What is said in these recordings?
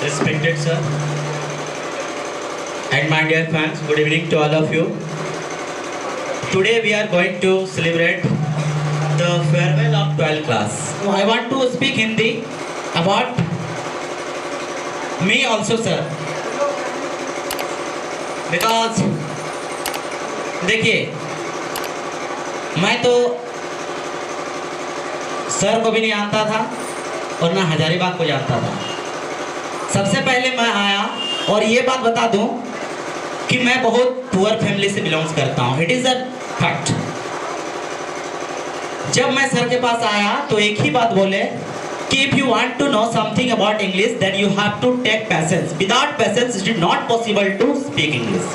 Respected sir and my dear fans, good evening to all of you. Today we are going to celebrate the farewell of 12th class. I want to speak Hindi about me also sir, because देखिए मैं तो sir को भी नहीं जानता था और ना हजारीबाग को जानता था। सबसे पहले मैं आया और ये बात बता दूं कि मैं बहुत पुअर फैमिली से बिलोंग्स करता हूं। It is a fact. जब मैं सर के पास आया तो एक ही बात बोले कि if you want to know something about English then you have to take patience. Without patience it is not possible to speak English.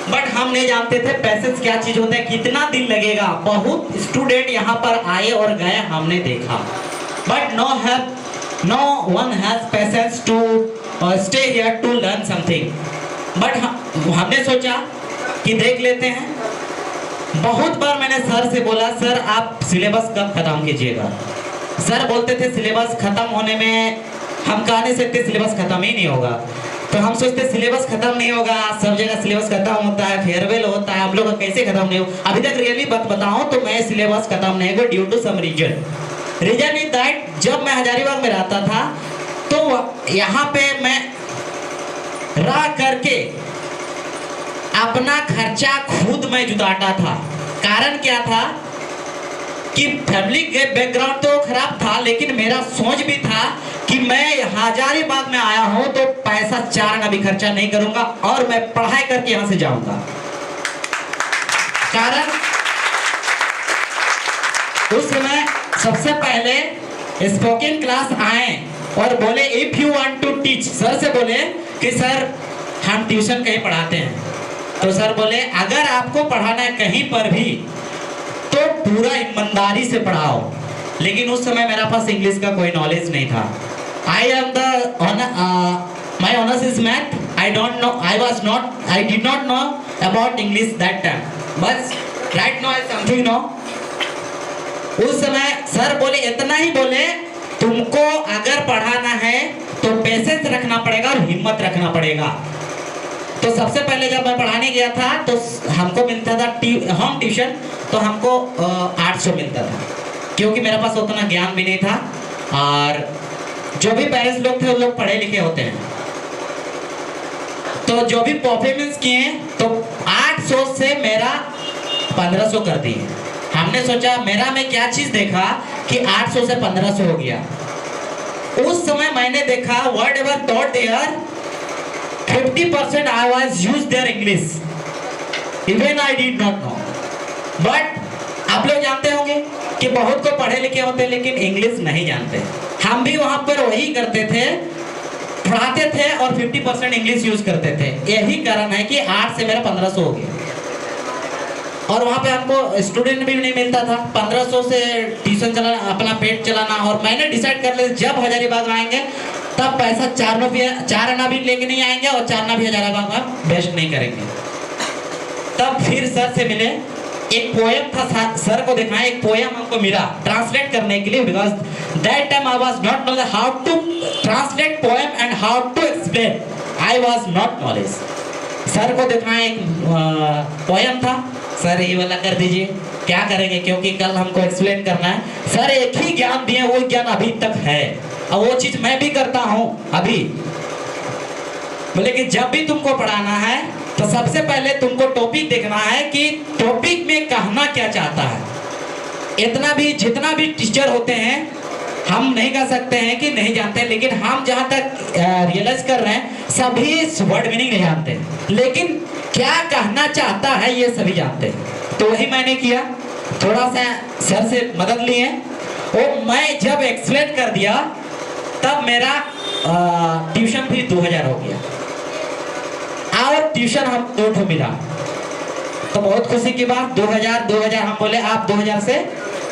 But हम नहीं जानते थे पैसेंस क्या चीज होता है, कितना दिन लगेगा। बहुत स्टूडेंट यहाँ पर आए और गए, हमने देखा, but no one has patience to stay here to learn something. But हमने सोचा कि देख लेते हैं। बहुत बार मैंने सर से बोला, सर आप सिलेबस कब खत्म कीजिएगा। सर बोलते थे सिलेबस खत्म होने में हम कहा नहीं सकते, सिलेबस खत्म ही नहीं होगा। तो हम सोचते सिलेबस खत्म नहीं होगा, सब जगह सिलेबस खत्म होता है, फेयरवेल होता है, हम लोग का कैसे खत्म नहीं हो। अभी तक रियली बात बताऊं तो मैं सिलेबस खत्म नहीं हुआ due to some reason is that जब मैं हजारीबाग में रहता था तो यहाँ पे मैं रह करके अपना खर्चा खुद मैं जुटाता था। कारण क्या था कि फैमिली के बैकग्राउंड तो खराब था, लेकिन मेरा सोच भी था कि मैं हजारीबाग में आया हूं तो पैसा चार का भी खर्चा नहीं करूंगा और मैं पढ़ाई करके यहां से जाऊंगा। कारण उस समय सबसे पहले स्पोकन क्लास आए और बोले if you want to teach, sir से बोले कि सर हम ट्यूशन कहीं पढ़ाते हैं। तो सर बोले अगर आपको पढ़ाना है कहीं पर भी तो पूरा ईमानदारी से पढ़ाओ। लेकिन उस समय मेरा पास इंग्लिश का कोई नॉलेज नहीं था। My honors is math. I did not know about English that time. But right now I something know. उस समय सर बोले इतना ही बोले, तुमको अगर पढ़ाना है तो पेशेंस रखना पड़ेगा और हिम्मत रखना पड़ेगा। तो सबसे पहले जब मैं पढ़ाने गया था तो हमको मिलता था होम ट्यूशन, तो हमको 800 मिलता था, क्योंकि मेरे पास उतना ज्ञान भी नहीं था। और जो भी पेरेंट्स लोग थे वो लोग पढ़े लिखे होते हैं, तो जो भी परफॉर्मेंस किए तो 800 से मेरा 1500 कर दिए। हमने सोचा मेरा में क्या चीज देखा कि 800 से 1500 हो गया। उस समय मैंने देखा word ever taught there 50% I was use their English even I did not know। But आप लोग जानते होंगे कि बहुत को पढ़े लिखे होते लेकिन इंग्लिश नहीं जानते। हम भी वहां पर वही करते थे, पढ़ाते थे और 50% इंग्लिश यूज करते थे। यही कारण है कि 8 से मेरा 1500 हो गया। और वहाँ पे हमको स्टूडेंट भी नहीं मिलता था। 1500 से ट्यूशन चलाना, अपना पेट चलाना। और मैंने डिसाइड कर लिया जब हजारीबाग आएंगे तब पैसा चार आना भी लेके नहीं आएंगे और 4 आना भी हजारीबाग में वेस्ट नहीं करेंगे। तब फिर सर से मिले, एक पोएम था, सर को दिखाया, एक पोएम हमको मिला ट्रांसलेट करने के लिए, because that time I was not know how to translate poem and how to explain. I was not knowledge. Sir को दिखाया एक पोएम था, सर ये वाला कर दीजिए। क्या करेंगे क्योंकि कल हमको एक्सप्लेन करना है। सर एक ही ज्ञान दिए, वो ज्ञान अभी तक है और वो चीज मैं भी करता हूँ अभी। बोले कि जब भी तुमको पढ़ाना है तो सबसे पहले तुमको टॉपिक देखना है कि टॉपिक में कहना क्या चाहता है। जितना भी टीचर होते हैं हम नहीं कह सकते हैं कि नहीं जानते, लेकिन हम जहाँ तक रियलाइज कर रहे हैं सभी वर्ड मीनिंग नहीं जानते, लेकिन क्या कहना चाहता है ये सभी जानते हैं। तो वही मैंने किया, थोड़ा सा सर से मदद लिए और मैं जब एक्सप्लेन कर दिया तब मेरा ट्यूशन भी 2000 हो गया और ट्यूशन हम 2 मिला। तो बहुत खुशी की बात, 2000 हम बोले आप 2000 से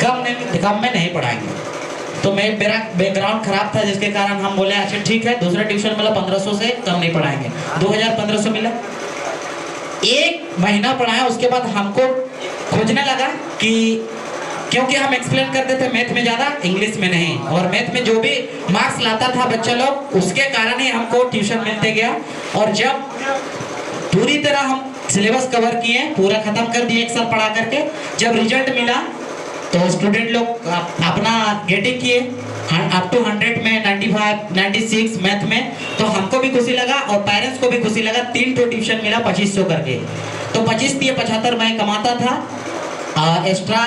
कम में नहीं पढ़ाएंगे। तो मेरा बैकग्राउंड खराब था जिसके कारण हम बोले अच्छा ठीक है, दूसरा ट्यूशन मिला 1500 से कम नहीं पढ़ाएंगे। 2500 मिला, 1 महीना पढ़ाया। उसके बाद हमको खोजने लगा कि क्योंकि हम एक्सप्लेन करते थे मैथ में ज़्यादा, इंग्लिश में नहीं। और मैथ में जो भी मार्क्स लाता था बच्चा लोग, उसके कारण ही हमको ट्यूशन मिलते गया। और जब पूरी तरह हम सिलेबस कवर किए, पूरा खत्म कर दिए एक साल पढ़ा करके, जब रिजल्ट मिला तो स्टूडेंट लोग अपना गेटिंग किए अप टू 100 में 95, 96 मैथ में। तो हमको भी खुशी लगा और पेरेंट्स को भी खुशी लगा। 3 तो ट्यूशन मिला 2500 करके, तो 25 दिए 75 मैं कमाता था। एक्स्ट्रा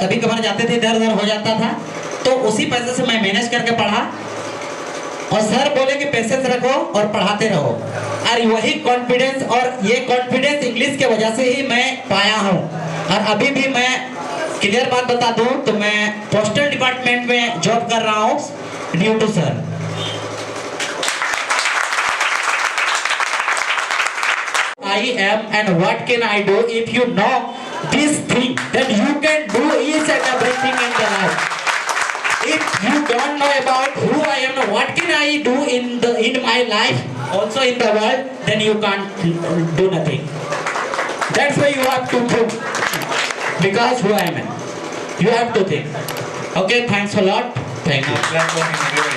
कभी कभार जाते थे, इधर उधर हो जाता था, तो उसी पैसे से मैं मैनेज करके पढ़ा। और सर बोले कि पैसेंस रखो और पढ़ाते रहो। और वही कॉन्फिडेंस, और ये कॉन्फिडेंस इंग्लिश के वजह से ही मैं पाया हूँ। और अभी भी मैं क्लियर बात बता दूं तो मैं पोस्टल डिपार्टमेंट में जॉब कर रहा हूँ due to sir. I am and what can I do? If you know this thing, then you can do each and everything in the life. If you don't know about who I am, what can I do in my life, also in the world, then you can't do nothing. That's why you have to think, because who I am. You have to think. Okay, thanks a lot. Thank you.